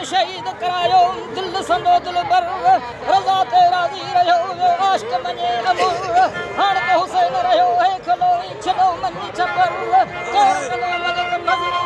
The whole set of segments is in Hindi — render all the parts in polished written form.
शहीद करायो दिल संदो दिल बर रजा तेरा जी रहो आशिक मने अमर हर को हुसैन रहो है खलो चलो मन चपर चलो मदद मजरी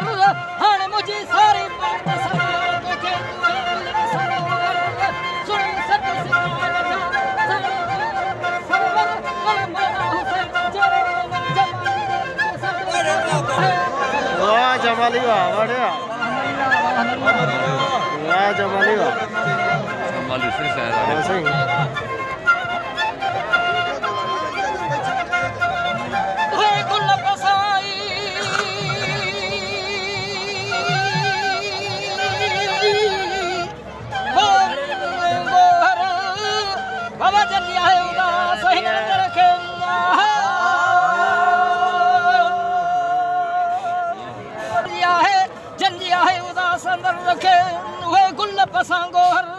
या हर मुझे सारे वाह जमाली वाह बढ़िया वाह जमाली वाह जमाली से शायद सही जंजिया है उदास अंदर रखे वे गुल पसांगो हर